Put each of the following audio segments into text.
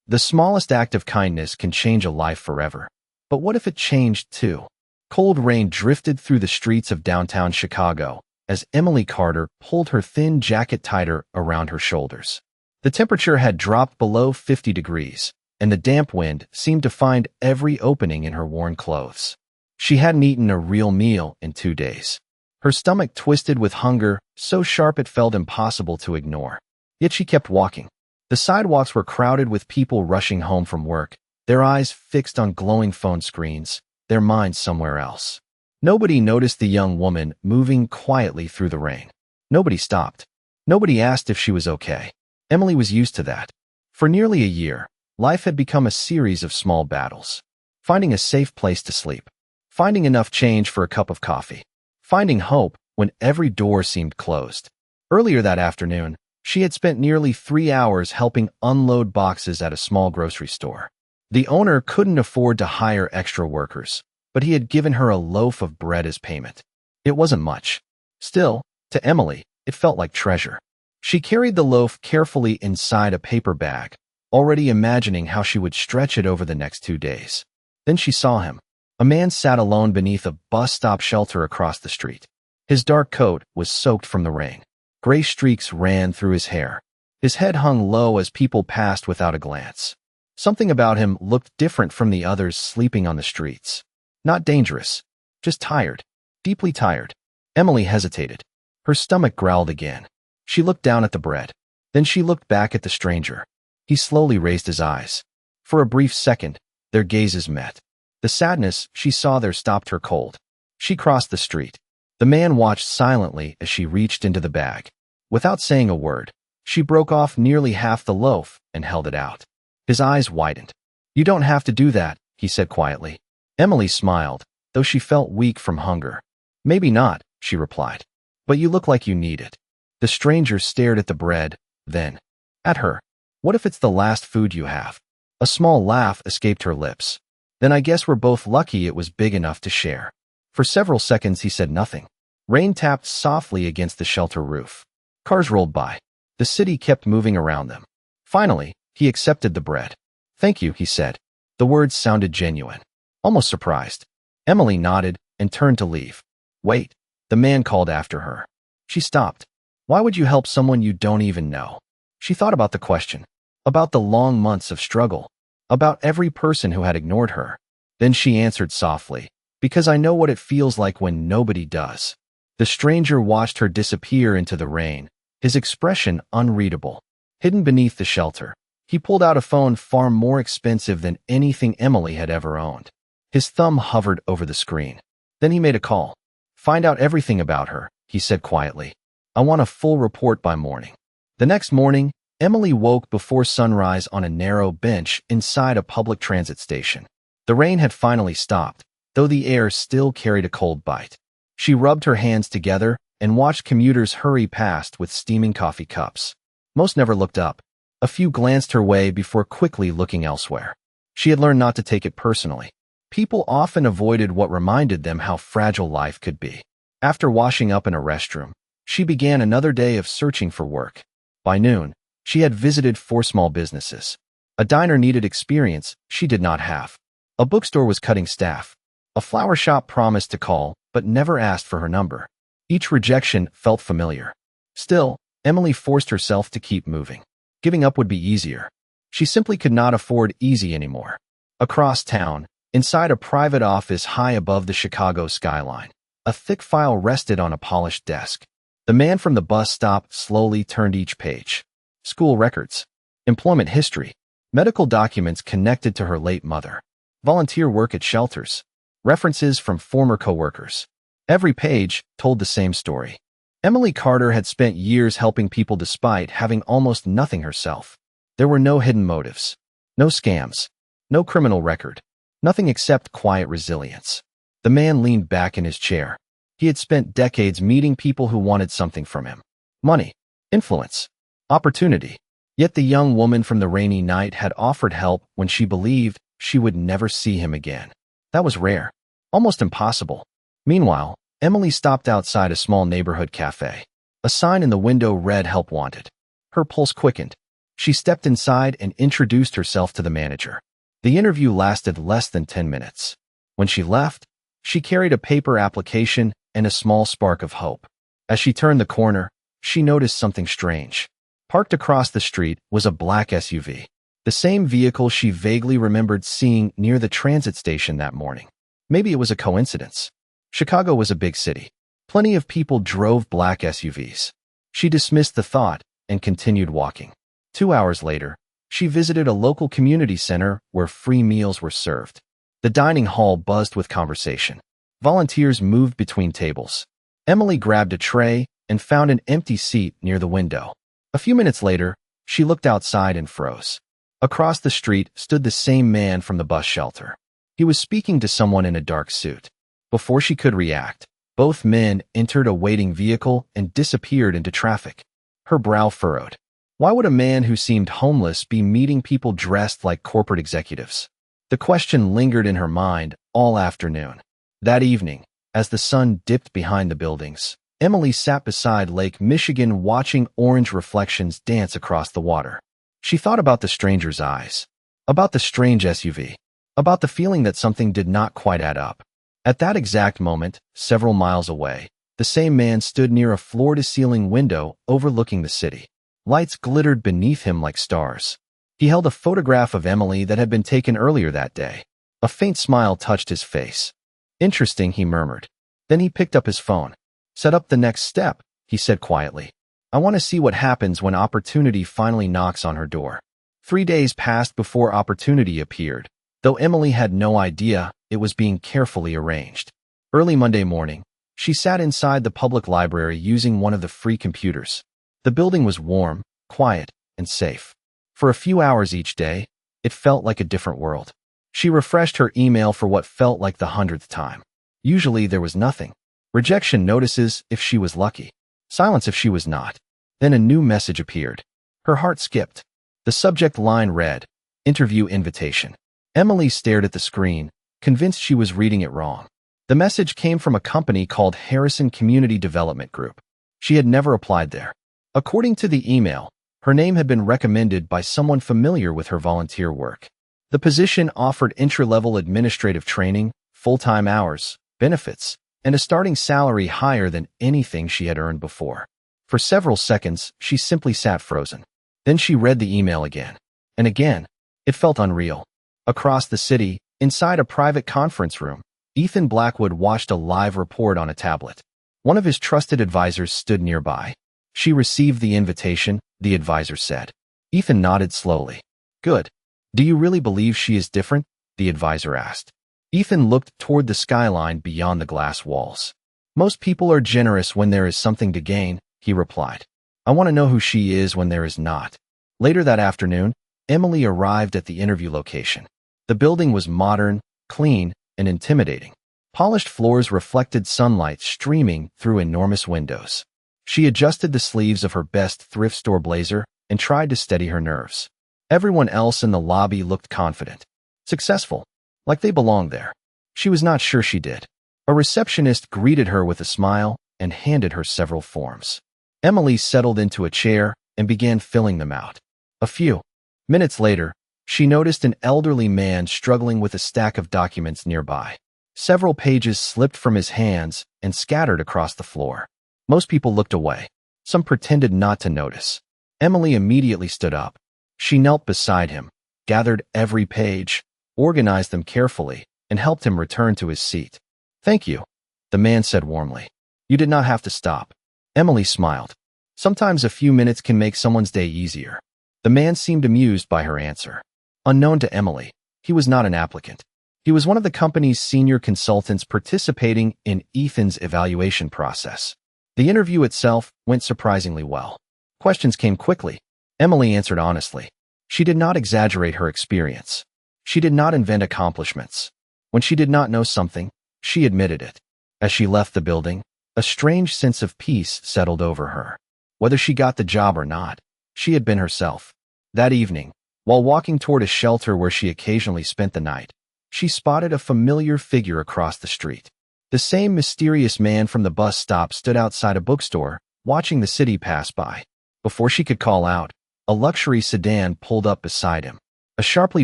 The smallest act of kindness can change a life forever. But what if it changed too? Cold rain drifted through the streets of downtown Chicago as Emily Carter pulled her thin jacket tighter around her shoulders. The temperature had dropped below 50 degrees, and the damp wind seemed to find every opening in her worn clothes. She hadn't eaten a real meal in 2 days. Her stomach twisted with hunger, so sharp it felt impossible to ignore. Yet she kept walking. The sidewalks were crowded with people rushing home from work, their eyes fixed on glowing phone screens, their minds somewhere else. Nobody noticed the young woman moving quietly through the rain. Nobody stopped. Nobody asked if she was okay. Emily was used to that. For nearly a year, life had become a series of small battles. Finding a safe place to sleep. Finding enough change for a cup of coffee. Finding hope when every door seemed closed. Earlier that afternoon, she had spent nearly 3 hours helping unload boxes at a small grocery store. The owner couldn't afford to hire extra workers, but he had given her a loaf of bread as payment. It wasn't much. Still, to Emily, it felt like treasure. She carried the loaf carefully inside a paper bag, already imagining how she would stretch it over the next 2 days. Then she saw him. A man sat alone beneath a bus stop shelter across the street. His dark coat was soaked from the rain. Gray streaks ran through his hair. His head hung low as people passed without a glance. Something about him looked different from the others sleeping on the streets. Not dangerous, just tired, deeply tired. Emily hesitated. Her stomach growled again. She looked down at the bread. Then she looked back at the stranger. He slowly raised his eyes. For a brief second, their gazes met. The sadness she saw there stopped her cold. She crossed the street. The man watched silently as she reached into the bag. Without saying a word, she broke off nearly half the loaf and held it out. His eyes widened. "You don't have to do that," he said quietly. Emily smiled, though she felt weak from hunger. "Maybe not," she replied. "But you look like you need it." The stranger stared at the bread, then at her. "What if it's the last food you have?" A small laugh escaped her lips. "Then I guess we're both lucky it was big enough to share." For several seconds he said nothing. Rain tapped softly against the shelter roof. Cars rolled by. The city kept moving around them. Finally, he accepted the bread. "Thank you," he said. The words sounded genuine. Almost surprised. Emily nodded and turned to leave. "Wait," the man called after her. She stopped. "Why would you help someone you don't even know?" She thought about the question. About the long months of struggle. About every person who had ignored her. Then she answered softly, "Because I know what it feels like when nobody does." The stranger watched her disappear into the rain, his expression unreadable. Hidden beneath the shelter, he pulled out a phone far more expensive than anything Emily had ever owned. His thumb hovered over the screen. Then he made a call. "Find out everything about her," he said quietly. "I want a full report by morning." The next morning, Emily woke before sunrise on a narrow bench inside a public transit station. The rain had finally stopped, though the air still carried a cold bite. She rubbed her hands together and watched commuters hurry past with steaming coffee cups. Most never looked up. A few glanced her way before quickly looking elsewhere. She had learned not to take it personally. People often avoided what reminded them how fragile life could be. After washing up in a restroom, she began another day of searching for work. By noon, she had visited 4 small businesses. A diner needed experience she did not have. A bookstore was cutting staff. A flower shop promised to call, but never asked for her number. Each rejection felt familiar. Still, Emily forced herself to keep moving. Giving up would be easier. She simply could not afford easy anymore. Across town, inside a private office high above the Chicago skyline, a thick file rested on a polished desk. The man from the bus stop slowly turned each page. School records, employment history, medical documents connected to her late mother, volunteer work at shelters, references from former coworkers. Every page told the same story. Emily Carter had spent years helping people despite having almost nothing herself. There were no hidden motives, no scams, no criminal record, nothing except quiet resilience. The man leaned back in his chair. He had spent decades meeting people who wanted something from him. Money, influence, opportunity. Yet the young woman from the rainy night had offered help when she believed she would never see him again. That was rare, almost impossible. Meanwhile, Emily stopped outside a small neighborhood cafe. A sign in the window read "Help Wanted." Her pulse quickened. She stepped inside and introduced herself to the manager. The interview lasted less than 10 minutes. When she left, she carried a paper application and a small spark of hope. As she turned the corner, she noticed something strange. Parked across the street was a black SUV, the same vehicle she vaguely remembered seeing near the transit station that morning. Maybe it was a coincidence. Chicago was a big city. Plenty of people drove black SUVs. She dismissed the thought and continued walking. 2 hours later, she visited a local community center where free meals were served. The dining hall buzzed with conversation. Volunteers moved between tables. Emily grabbed a tray and found an empty seat near the window. A few minutes later, she looked outside and froze. Across the street stood the same man from the bus shelter. He was speaking to someone in a dark suit. Before she could react, both men entered a waiting vehicle and disappeared into traffic. Her brow furrowed. Why would a man who seemed homeless be meeting people dressed like corporate executives? The question lingered in her mind all afternoon. That evening, as the sun dipped behind the buildings, Emily sat beside Lake Michigan watching orange reflections dance across the water. She thought about the stranger's eyes, about the strange SUV, about the feeling that something did not quite add up. At that exact moment, several miles away, the same man stood near a floor-to-ceiling window overlooking the city. Lights glittered beneath him like stars. He held a photograph of Emily that had been taken earlier that day. A faint smile touched his face. "Interesting," he murmured. Then he picked up his phone. "Set up the next step," he said quietly. "I want to see what happens when opportunity finally knocks on her door." 3 days passed before opportunity appeared, though Emily had no idea it was being carefully arranged. Early Monday morning, she sat inside the public library using one of the free computers. The building was warm, quiet, and safe. For a few hours each day, it felt like a different world. She refreshed her email for what felt like the 100th time. Usually there was nothing. Rejection notices if she was lucky. Silence if she was not. Then a new message appeared. Her heart skipped. The subject line read, "Interview invitation." Emily stared at the screen, convinced she was reading it wrong. The message came from a company called Harrison Community Development Group. She had never applied there. According to the email, her name had been recommended by someone familiar with her volunteer work. The position offered entry-level administrative training, full-time hours, benefits, and a starting salary higher than anything she had earned before. For several seconds, she simply sat frozen. Then she read the email again. And again. It felt unreal. Across the city, inside a private conference room, Ethan Blackwood watched a live report on a tablet. One of his trusted advisors stood nearby. "She received the invitation," the advisor said. Ethan nodded slowly. "Good. Do you really believe she is different?" the advisor asked. Ethan looked toward the skyline beyond the glass walls. "Most people are generous when there is something to gain," he replied. "I want to know who she is when there is not." Later that afternoon, Emily arrived at the interview location. The building was modern, clean, and intimidating. Polished floors reflected sunlight streaming through enormous windows. She adjusted the sleeves of her best thrift store blazer and tried to steady her nerves. Everyone else in the lobby looked confident, successful, like they belonged there. She was not sure she did. A receptionist greeted her with a smile and handed her several forms. Emily settled into a chair and began filling them out. A few minutes later, she noticed an elderly man struggling with a stack of documents nearby. Several pages slipped from his hands and scattered across the floor. Most people looked away. Some pretended not to notice. Emily immediately stood up. She knelt beside him, gathered every page, organized them carefully, and helped him return to his seat. "Thank you," the man said warmly. "You did not have to stop." Emily smiled. Sometimes a few minutes can make someone's day easier. The man seemed amused by her answer. Unknown to Emily, he was not an applicant. He was one of the company's senior consultants participating in Ethan's evaluation process. The interview itself went surprisingly well. Questions came quickly. Emily answered honestly. She did not exaggerate her experience. She did not invent accomplishments. When she did not know something, she admitted it. As she left the building, a strange sense of peace settled over her. Whether she got the job or not, she had been herself. That evening, while walking toward a shelter where she occasionally spent the night, she spotted a familiar figure across the street. The same mysterious man from the bus stop stood outside a bookstore, watching the city pass by. Before she could call out, A luxury sedan pulled up beside him. A sharply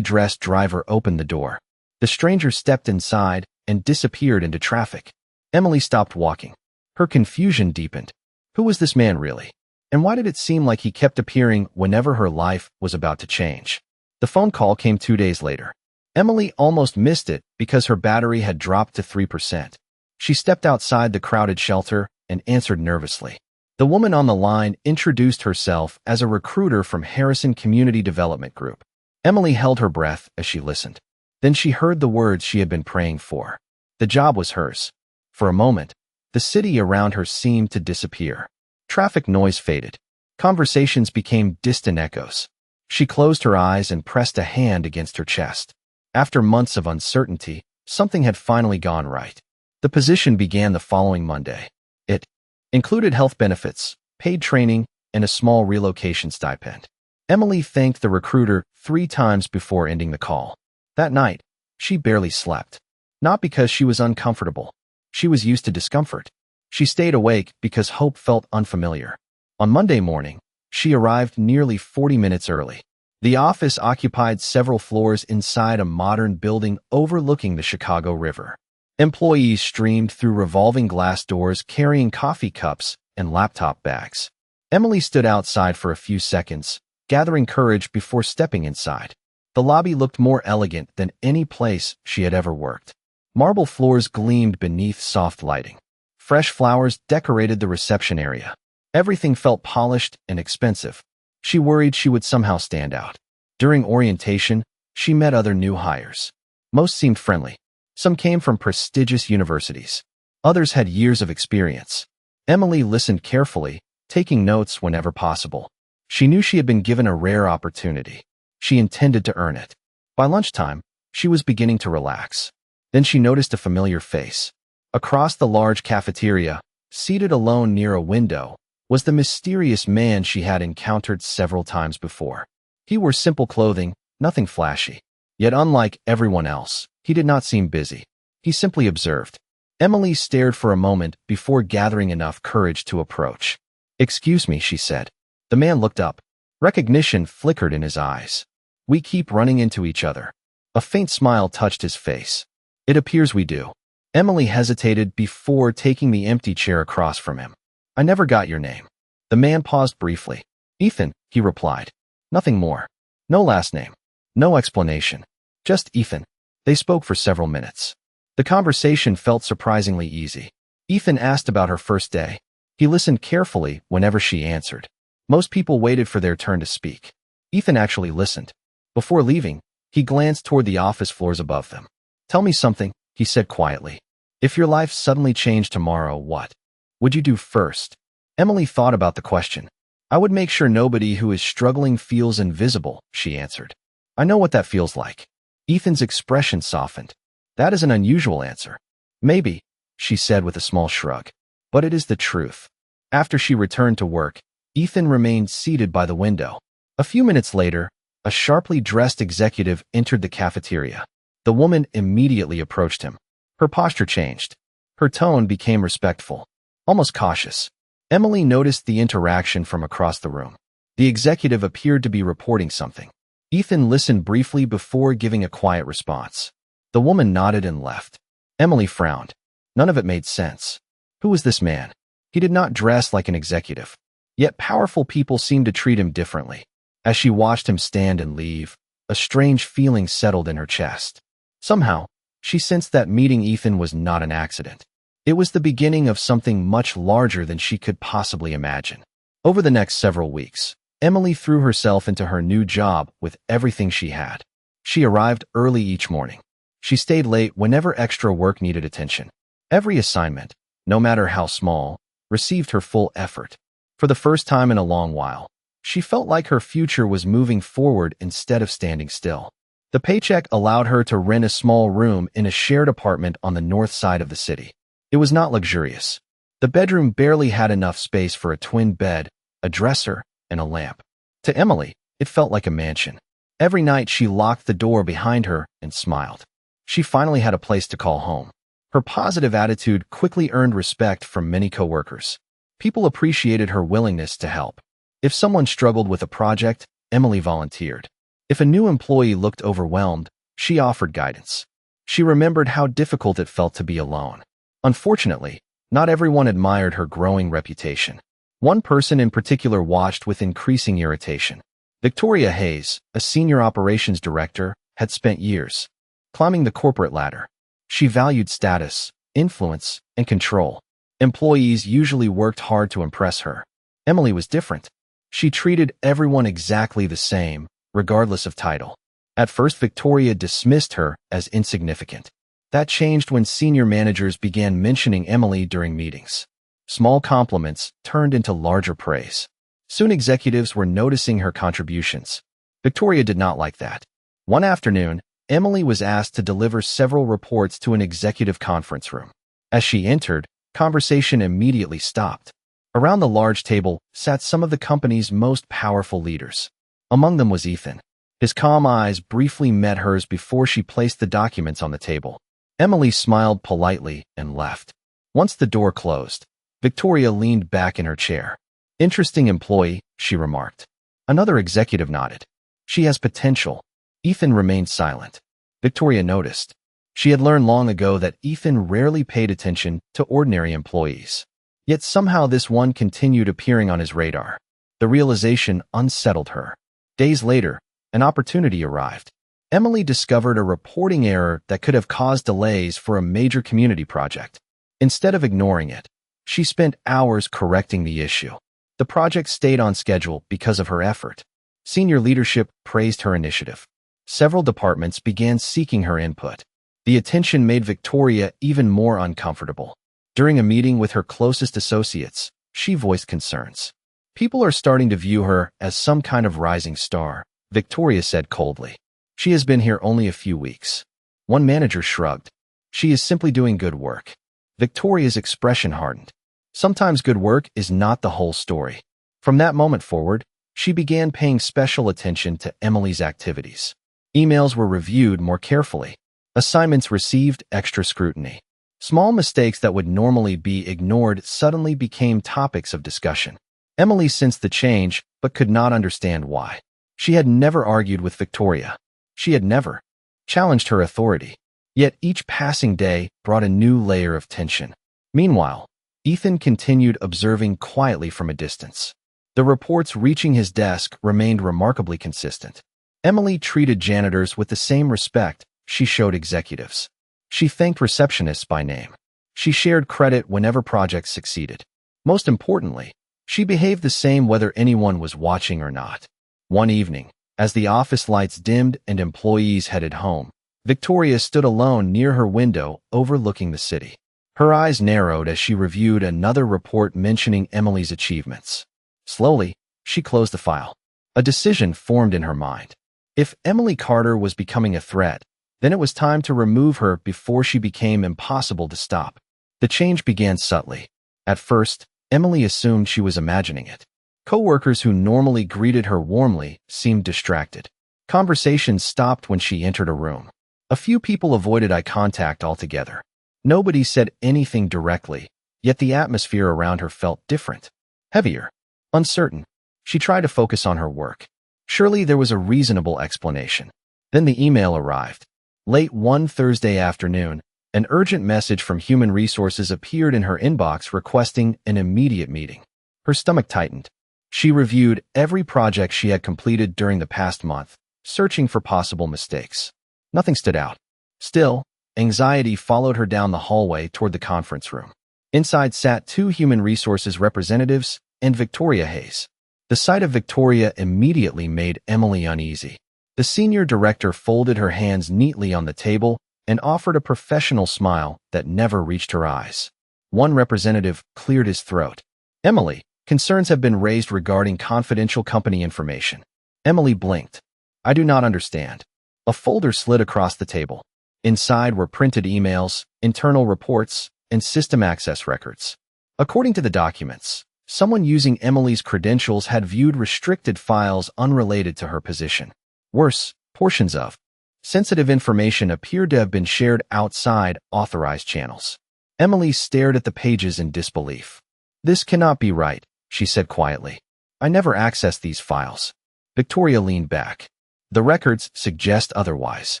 dressed driver opened the door. The stranger stepped inside and disappeared into traffic. Emily stopped walking. Her confusion deepened. Who was this man really? And why did it seem like he kept appearing whenever her life was about to change? The phone call came 2 days later. Emily almost missed it because her battery had dropped to 3%. She stepped outside the crowded shelter and answered nervously. The woman on the line introduced herself as a recruiter from Harrison Community Development Group. Emily held her breath as she listened. Then she heard the words she had been praying for. The job was hers. For a moment, the city around her seemed to disappear. Traffic noise faded. Conversations became distant echoes. She closed her eyes and pressed a hand against her chest. After months of uncertainty, something had finally gone right. The position began the following Monday. It included health benefits, paid training, and a small relocation stipend. Emily thanked the recruiter 3 times before ending the call. That night, she barely slept. Not because she was uncomfortable. She was used to discomfort. She stayed awake because hope felt unfamiliar. On Monday morning, she arrived nearly 40 minutes early. The office occupied several floors inside a modern building overlooking the Chicago River. Employees streamed through revolving glass doors carrying coffee cups and laptop bags. Emily stood outside for a few seconds, gathering courage before stepping inside. The lobby looked more elegant than any place she had ever worked. Marble floors gleamed beneath soft lighting. Fresh flowers decorated the reception area. Everything felt polished and expensive. She worried she would somehow stand out. During orientation, she met other new hires. Most seemed friendly. Some came from prestigious universities. Others had years of experience. Emily listened carefully, taking notes whenever possible. She knew she had been given a rare opportunity. She intended to earn it. By lunchtime, she was beginning to relax. Then she noticed a familiar face. Across the large cafeteria, seated alone near a window, was the mysterious man she had encountered several times before. He wore simple clothing, nothing flashy. Yet unlike everyone else, he did not seem busy. He simply observed. Emily stared for a moment before gathering enough courage to approach. "Excuse me," she said. The man looked up. Recognition flickered in his eyes. "We keep running into each other." A faint smile touched his face. "It appears we do." Emily hesitated before taking the empty chair across from him. "I never got your name." The man paused briefly. "Ethan," he replied. Nothing more. No last name. No explanation. Just Ethan. They spoke for several minutes. The conversation felt surprisingly easy. Ethan asked about her first day. He listened carefully whenever she answered. Most people waited for their turn to speak. Ethan actually listened. Before leaving, he glanced toward the office floors above them. "Tell me something," he said quietly. "If your life suddenly changed tomorrow, what would you do first?" Emily thought about the question. "I would make sure nobody who is struggling feels invisible," she answered. "I know what that feels like." Ethan's expression softened. "That is an unusual answer." "Maybe," she said with a small shrug. "But it is the truth." After she returned to work, Ethan remained seated by the window. A few minutes later, a sharply dressed executive entered the cafeteria. The woman immediately approached him. Her posture changed. Her tone became respectful, almost cautious. Emily noticed the interaction from across the room. The executive appeared to be reporting something. Ethan listened briefly before giving a quiet response. The woman nodded and left. Emily frowned. None of it made sense. Who was this man? He did not dress like an executive. Yet powerful people seemed to treat him differently. As she watched him stand and leave, a strange feeling settled in her chest. Somehow, she sensed that meeting Ethan was not an accident. It was the beginning of something much larger than she could possibly imagine. Over the next several weeks, Emily threw herself into her new job with everything she had. She arrived early each morning. She stayed late whenever extra work needed attention. Every assignment, no matter how small, received her full effort. For the first time in a long while, she felt like her future was moving forward instead of standing still. The paycheck allowed her to rent a small room in a shared apartment on the north side of the city. It was not luxurious. The bedroom barely had enough space for a twin bed, a dresser, and a lamp. To Emily, it felt like a mansion. Every night she locked the door behind her and smiled. She finally had a place to call home. Her positive attitude quickly earned respect from many coworkers. People appreciated her willingness to help. If someone struggled with a project, Emily volunteered. If a new employee looked overwhelmed, she offered guidance. She remembered how difficult it felt to be alone. Unfortunately, not everyone admired her growing reputation. One person in particular watched with increasing irritation. Victoria Hayes, a senior operations director, had spent years climbing the corporate ladder. She valued status, influence, and control. Employees usually worked hard to impress her. Emily was different. She treated everyone exactly the same, regardless of title. At first, Victoria dismissed her as insignificant. That changed when senior managers began mentioning Emily during meetings. Small compliments turned into larger praise. Soon executives were noticing her contributions. Victoria did not like that. One afternoon, Emily was asked to deliver several reports to an executive conference room. As she entered, conversation immediately stopped. Around the large table sat some of the company's most powerful leaders. Among them was Ethan. His calm eyes briefly met hers before she placed the documents on the table. Emily smiled politely and left. Once the door closed, Victoria leaned back in her chair. "Interesting employee," she remarked. Another executive nodded. "She has potential." Ethan remained silent. Victoria noticed. She had learned long ago that Ethan rarely paid attention to ordinary employees. Yet somehow this one continued appearing on his radar. The realization unsettled her. Days later, an opportunity arrived. Emily discovered a reporting error that could have caused delays for a major community project. Instead of ignoring it, she spent hours correcting the issue. The project stayed on schedule because of her effort. Senior leadership praised her initiative. Several departments began seeking her input. The attention made Victoria even more uncomfortable. During a meeting with her closest associates, she voiced concerns. "People are starting to view her as some kind of rising star," Victoria said coldly. "She has been here only a few weeks." One manager shrugged. "She is simply doing good work." Victoria's expression hardened. Sometimes good work is not the whole story. From that moment forward, she began paying special attention to Emily's activities. Emails were reviewed more carefully. Assignments received extra scrutiny. Small mistakes that would normally be ignored suddenly became topics of discussion. Emily sensed the change, but could not understand why. She had never argued with Victoria. She had never challenged her authority. Yet each passing day brought a new layer of tension. Meanwhile, Ethan continued observing quietly from a distance. The reports reaching his desk remained remarkably consistent. Emily treated janitors with the same respect she showed executives. She thanked receptionists by name. She shared credit whenever projects succeeded. Most importantly, she behaved the same whether anyone was watching or not. One evening, as the office lights dimmed and employees headed home, Victoria stood alone near her window overlooking the city. Her eyes narrowed as she reviewed another report mentioning Emily's achievements. Slowly, she closed the file. A decision formed in her mind. If Emily Carter was becoming a threat, then it was time to remove her before she became impossible to stop. The change began subtly. At first, Emily assumed she was imagining it. Coworkers who normally greeted her warmly seemed distracted. Conversations stopped when she entered a room. A few people avoided eye contact altogether. Nobody said anything directly, yet the atmosphere around her felt different. Heavier. Uncertain. She tried to focus on her work. Surely there was a reasonable explanation. Then the email arrived. Late one Thursday afternoon, an urgent message from Human Resources appeared in her inbox requesting an immediate meeting. Her stomach tightened. She reviewed every project she had completed during the past month, searching for possible mistakes. Nothing stood out. Still, anxiety followed her down the hallway toward the conference room. Inside sat two Human Resources representatives and Victoria Hayes. The sight of Victoria immediately made Emily uneasy. The senior director folded her hands neatly on the table and offered a professional smile that never reached her eyes. One representative cleared his throat. "Emily, concerns have been raised regarding confidential company information." Emily blinked. "I do not understand." A folder slid across the table. Inside were printed emails, internal reports, and system access records. According to the documents, someone using Emily's credentials had viewed restricted files unrelated to her position. Worse, portions of sensitive information appeared to have been shared outside authorized channels. Emily stared at the pages in disbelief. "This cannot be right," she said quietly. "I never accessed these files." Victoria leaned back. The records suggest otherwise.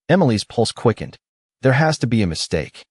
Emily's pulse quickened. There has to be a mistake.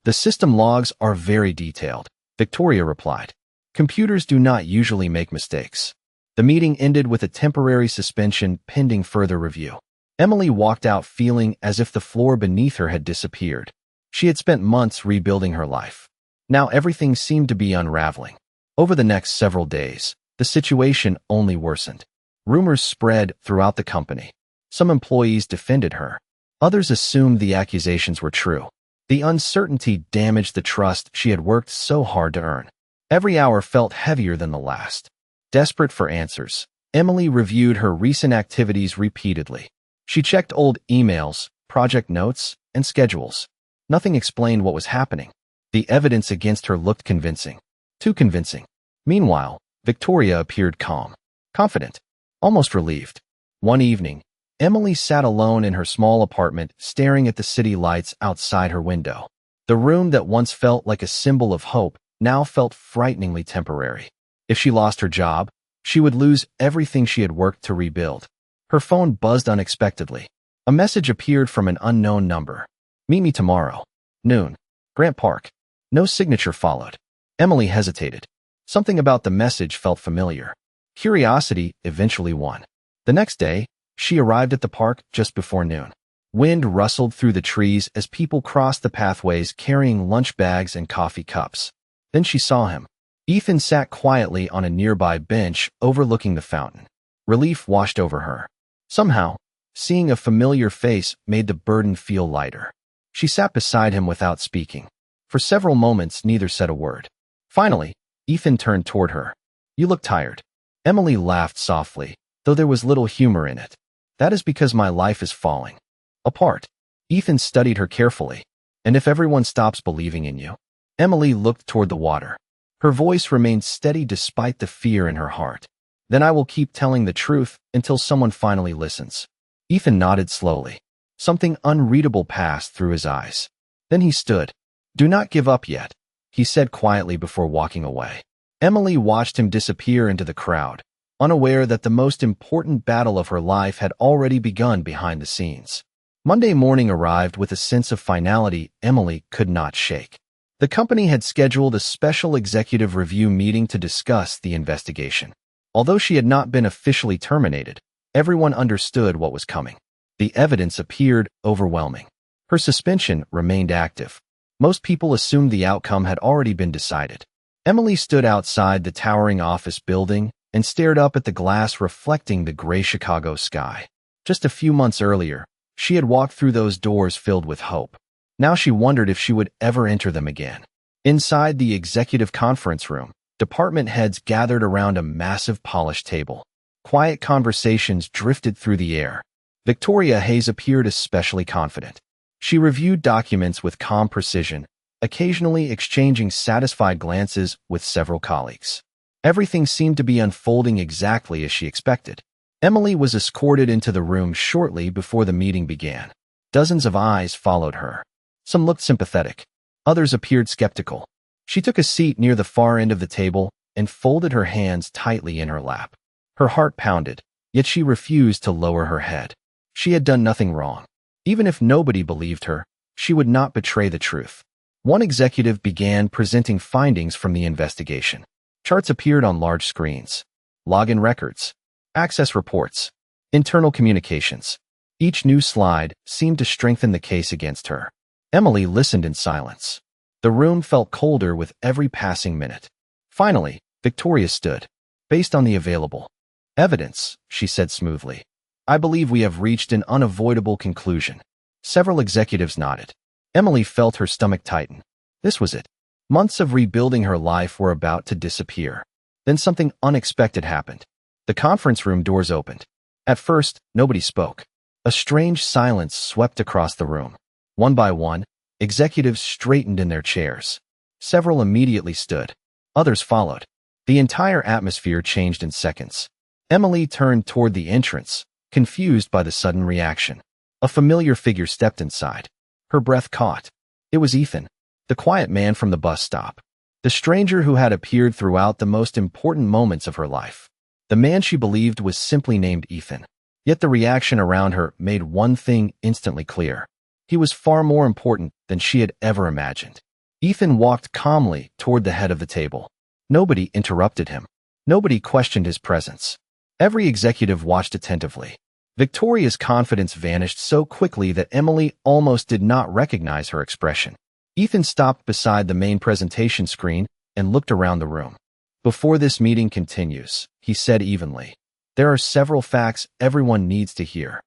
The system logs are very detailed, Victoria replied. Computers do not usually make mistakes. The meeting ended with a temporary suspension pending further review. Emily walked out feeling as if the floor beneath her had disappeared. She had spent months rebuilding her life. Now everything seemed to be unraveling. Over the next several days, the situation only worsened. Rumors spread throughout the company. Some employees defended her. Others assumed the accusations were true. The uncertainty damaged the trust she had worked so hard to earn. Every hour felt heavier than the last. Desperate for answers, Emily reviewed her recent activities repeatedly. She checked old emails, project notes, and schedules. Nothing explained what was happening. The evidence against her looked convincing. Too convincing. Meanwhile, Victoria appeared calm, confident, almost relieved. One evening, Emily sat alone in her small apartment, staring at the city lights outside her window. The room that once felt like a symbol of hope now felt frighteningly temporary. If she lost her job, she would lose everything she had worked to rebuild. Her phone buzzed unexpectedly. A message appeared from an unknown number. Meet me tomorrow. Noon. Grant Park. No signature followed. Emily hesitated. Something about the message felt familiar. Curiosity eventually won. The next day, she arrived at the park just before noon. Wind rustled through the trees as people crossed the pathways carrying lunch bags and coffee cups. Then she saw him. Ethan sat quietly on a nearby bench overlooking the fountain. Relief washed over her. Somehow, seeing a familiar face made the burden feel lighter. She sat beside him without speaking. For several moments, neither said a word. Finally, Ethan turned toward her. You look tired. Emily laughed softly, though there was little humor in it. That is because my life is falling apart. Ethan studied her carefully. And if everyone stops believing in you? Emily looked toward the water. Her voice remained steady despite the fear in her heart. Then I will keep telling the truth until someone finally listens. Ethan nodded slowly. Something unreadable passed through his eyes. Then he stood. Do not give up yet, he said quietly before walking away. Emily watched him disappear into the crowd, unaware that the most important battle of her life had already begun behind the scenes. Monday morning arrived with a sense of finality Emily could not shake. The company had scheduled a special executive review meeting to discuss the investigation. Although she had not been officially terminated, everyone understood what was coming. The evidence appeared overwhelming. Her suspension remained active. Most people assumed the outcome had already been decided. Emily stood outside the towering office building and stared up at the glass reflecting the gray Chicago sky. Just a few months earlier, she had walked through those doors filled with hope. Now she wondered if she would ever enter them again. Inside the executive conference room, department heads gathered around a massive polished table. Quiet conversations drifted through the air. Victoria Hayes appeared especially confident. She reviewed documents with calm precision, occasionally exchanging satisfied glances with several colleagues. Everything seemed to be unfolding exactly as she expected. Emily was escorted into the room shortly before the meeting began. Dozens of eyes followed her. Some looked sympathetic. Others appeared skeptical. She took a seat near the far end of the table and folded her hands tightly in her lap. Her heart pounded, yet she refused to lower her head. She had done nothing wrong. Even if nobody believed her, she would not betray the truth. One executive began presenting findings from the investigation. Charts appeared on large screens. Login records, access reports, internal communications. Each new slide seemed to strengthen the case against her. Emily listened in silence. The room felt colder with every passing minute. Finally, Victoria stood. Based on the available evidence, she said smoothly, I believe we have reached an unavoidable conclusion. Several executives nodded. Emily felt her stomach tighten. This was it. Months of rebuilding her life were about to disappear. Then something unexpected happened. The conference room doors opened. At first, nobody spoke. A strange silence swept across the room. One by one, executives straightened in their chairs. Several immediately stood. Others followed. The entire atmosphere changed in seconds. Emily turned toward the entrance, confused by the sudden reaction. A familiar figure stepped inside. Her breath caught. It was Ethan, the quiet man from the bus stop. The stranger who had appeared throughout the most important moments of her life. The man she believed was simply named Ethan. Yet the reaction around her made one thing instantly clear. He was far more important than she had ever imagined. Ethan walked calmly toward the head of the table. Nobody interrupted him. Nobody questioned his presence. Every executive watched attentively. Victoria's confidence vanished so quickly that Emily almost did not recognize her expression. Ethan stopped beside the main presentation screen and looked around the room. "Before this meeting continues," he said evenly, "there are several facts everyone needs to hear."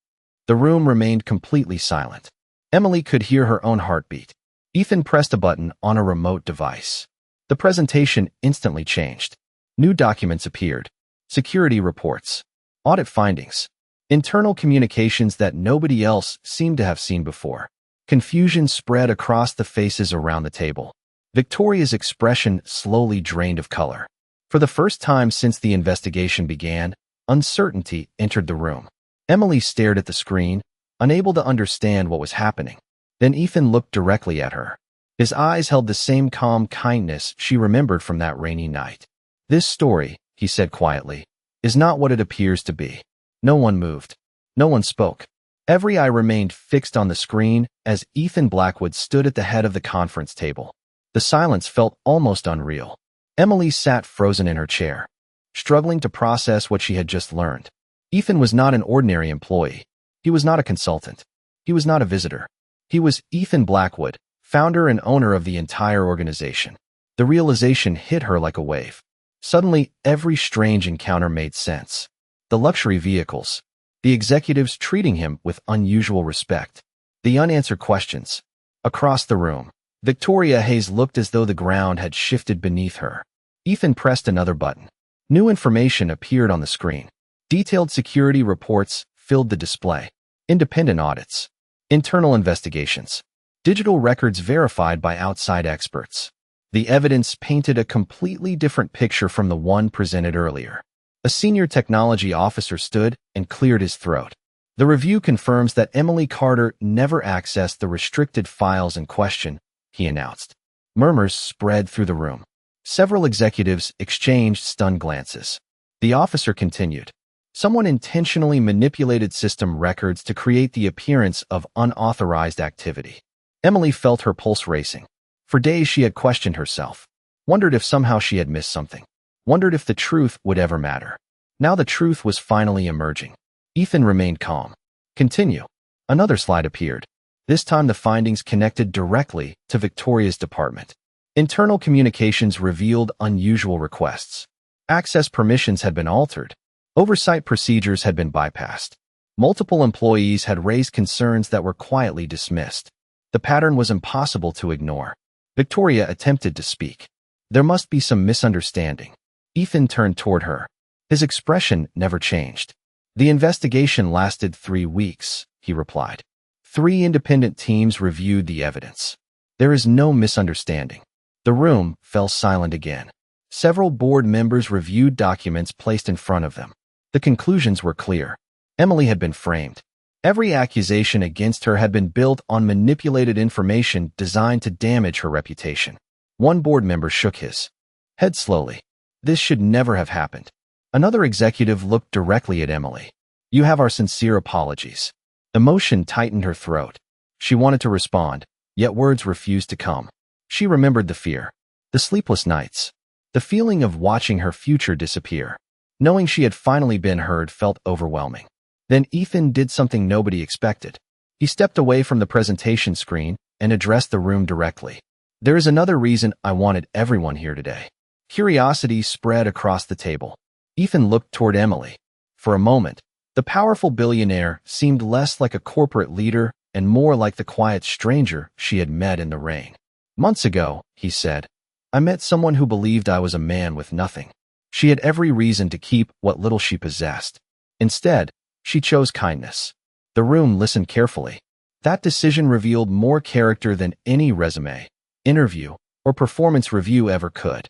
The room remained completely silent. Emily could hear her own heartbeat. Ethan pressed a button on a remote device. The presentation instantly changed. New documents appeared. Security reports. Audit findings. Internal communications that nobody else seemed to have seen before. Confusion spread across the faces around the table. Victoria's expression slowly drained of color. For the first time since the investigation began, uncertainty entered the room. Emily stared at the screen, unable to understand what was happening. Then Ethan looked directly at her. His eyes held the same calm kindness she remembered from that rainy night. "This story," he said quietly, "is not what it appears to be." No one moved. No one spoke. Every eye remained fixed on the screen as Ethan Blackwood stood at the head of the conference table. The silence felt almost unreal. Emily sat frozen in her chair, struggling to process what she had just learned. Ethan was not an ordinary employee. He was not a consultant. He was not a visitor. He was Ethan Blackwood, founder and owner of the entire organization. The realization hit her like a wave. Suddenly, every strange encounter made sense. The luxury vehicles, the executives treating him with unusual respect, the unanswered questions. Across the room, Victoria Hayes looked as though the ground had shifted beneath her. Ethan pressed another button. New information appeared on the screen. Detailed security reports filled the display. Independent audits. Internal investigations. Digital records verified by outside experts. The evidence painted a completely different picture from the one presented earlier. A senior technology officer stood and cleared his throat. "The review confirms that Emily Carter never accessed the restricted files in question," he announced. Murmurs spread through the room. Several executives exchanged stunned glances. The officer continued. "Someone intentionally manipulated system records to create the appearance of unauthorized activity." Emily felt her pulse racing. For days she had questioned herself, wondered if somehow she had missed something, wondered if the truth would ever matter. Now the truth was finally emerging. Ethan remained calm. "Continue." Another slide appeared. This time the findings connected directly to Victoria's department. Internal communications revealed unusual requests. Access permissions had been altered. Oversight procedures had been bypassed. Multiple employees had raised concerns that were quietly dismissed. The pattern was impossible to ignore. Victoria attempted to speak. "There must be some misunderstanding." Ethan turned toward her. His expression never changed. "The investigation lasted 3 weeks," he replied. 3 independent teams reviewed the evidence. There is no misunderstanding. The room fell silent again. Several board members reviewed documents placed in front of them. The conclusions were clear. Emily had been framed. Every accusation against her had been built on manipulated information designed to damage her reputation. One board member shook his head slowly. "This should never have happened." Another executive looked directly at Emily. "You have our sincere apologies." Emotion tightened her throat. She wanted to respond, yet words refused to come. She remembered the fear, the sleepless nights, the feeling of watching her future disappear. Knowing she had finally been heard felt overwhelming. Then Ethan did something nobody expected. He stepped away from the presentation screen and addressed the room directly. "There is another reason I wanted everyone here today." Curiosity spread across the table. Ethan looked toward Emily. For a moment, the powerful billionaire seemed less like a corporate leader and more like the quiet stranger she had met in the rain. "Months ago," he said, "I met someone who believed I was a man with nothing. She had every reason to keep what little she possessed. Instead, she chose kindness." The room listened carefully. That decision revealed more character than any resume, interview, or performance review ever could.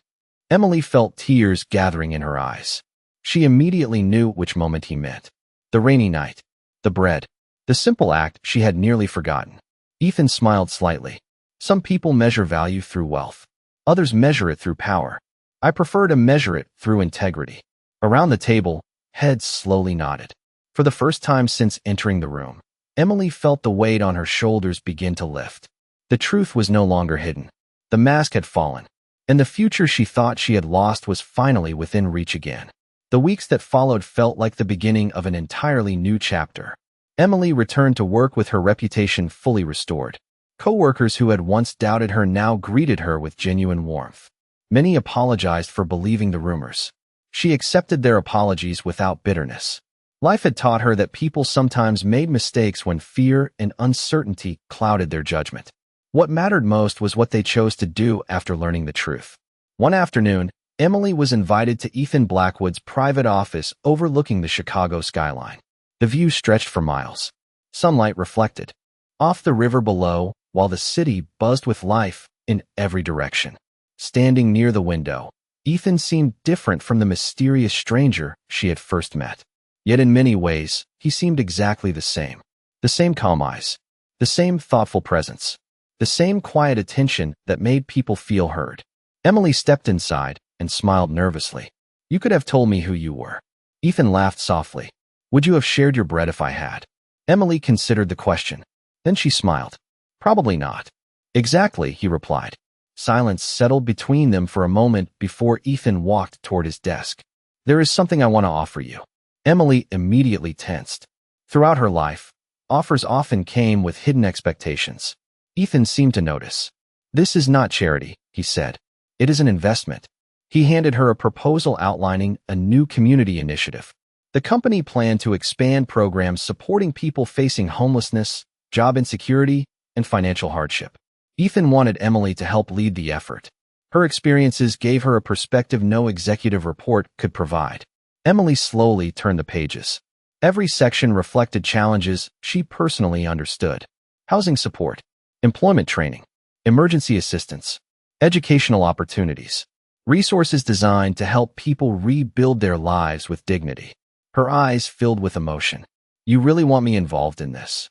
Emily felt tears gathering in her eyes. She immediately knew which moment he meant. The rainy night, the bread, the simple act she had nearly forgotten. Ethan smiled slightly. "Some people measure value through wealth. Others measure it through power. I prefer to measure it through integrity." Around the table, heads slowly nodded. For the first time since entering the room, Emily felt the weight on her shoulders begin to lift. The truth was no longer hidden. The mask had fallen, and the future she thought she had lost was finally within reach again. The weeks that followed felt like the beginning of an entirely new chapter. Emily returned to work with her reputation fully restored. Co-workers who had once doubted her now greeted her with genuine warmth. Many apologized for believing the rumors. She accepted their apologies without bitterness. Life had taught her that people sometimes made mistakes when fear and uncertainty clouded their judgment. What mattered most was what they chose to do after learning the truth. One afternoon, Emily was invited to Ethan Blackwood's private office overlooking the Chicago skyline. The view stretched for miles. Sunlight reflected off the river below, while the city buzzed with life in every direction. Standing near the window, Ethan seemed different from the mysterious stranger she had first met. Yet in many ways, he seemed exactly the same. The same calm eyes, the same thoughtful presence, the same quiet attention that made people feel heard. Emily stepped inside and smiled nervously. "You could have told me who you were." Ethan laughed softly. "Would you have shared your bread if I had?" Emily considered the question. Then she smiled. "Probably not." "Exactly," he replied. Silence settled between them for a moment before Ethan walked toward his desk. "There is something I want to offer you." Emily immediately tensed. Throughout her life, offers often came with hidden expectations. Ethan seemed to notice. "This is not charity," he said. "It is an investment." He handed her a proposal outlining a new community initiative. The company planned to expand programs supporting people facing homelessness, job insecurity, and financial hardship. Ethan wanted Emily to help lead the effort. Her experiences gave her a perspective no executive report could provide. Emily slowly turned the pages. Every section reflected challenges she personally understood. Housing support, employment training, emergency assistance, educational opportunities, resources designed to help people rebuild their lives with dignity. Her eyes filled with emotion. "You really want me involved in this?"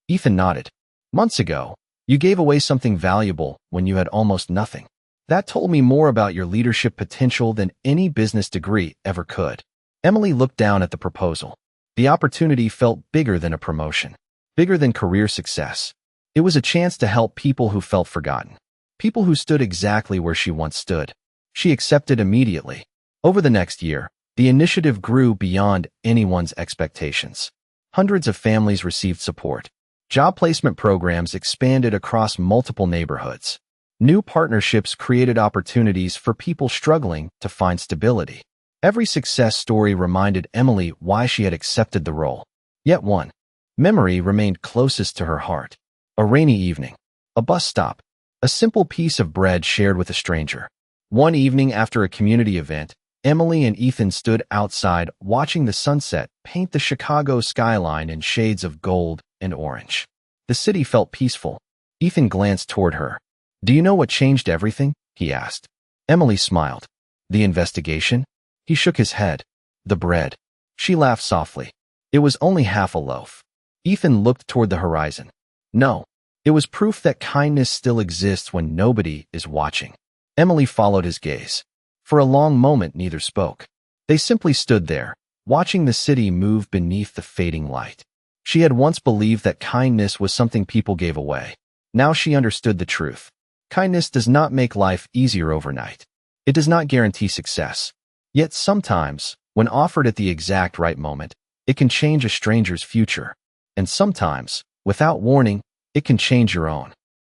Ethan nodded. "Months ago, you gave away something valuable when you had almost nothing. That told me more about your leadership potential than any business degree ever could." Emily looked down at the proposal. The opportunity felt bigger than a promotion, bigger than career success. It was a chance to help people who felt forgotten, people who stood exactly where she once stood. She accepted immediately. Over the next year, the initiative grew beyond anyone's expectations. Hundreds of families received support. Job placement programs expanded across multiple neighborhoods. New partnerships created opportunities for people struggling to find stability. Every success story reminded Emily why she had accepted the role. Yet one memory remained closest to her heart. A rainy evening, a bus stop, a simple piece of bread shared with a stranger. One evening after a community event, Emily and Ethan stood outside watching the sunset paint the Chicago skyline in shades of gold and orange. The city felt peaceful. Ethan glanced toward her. "Do you know what changed everything?" he asked. Emily smiled. "The investigation?" He shook his head. "The bread." She laughed softly. "It was only half a loaf." Ethan looked toward the horizon. "No, it was proof that kindness still exists when nobody is watching." Emily followed his gaze. For a long moment, neither spoke. They simply stood there, watching the city move beneath the fading light. She had once believed that kindness was something people gave away. Now she understood the truth. Kindness does not make life easier overnight. It does not guarantee success. Yet sometimes, when offered at the exact right moment, it can change a stranger's future. And sometimes, without warning, it can change your own.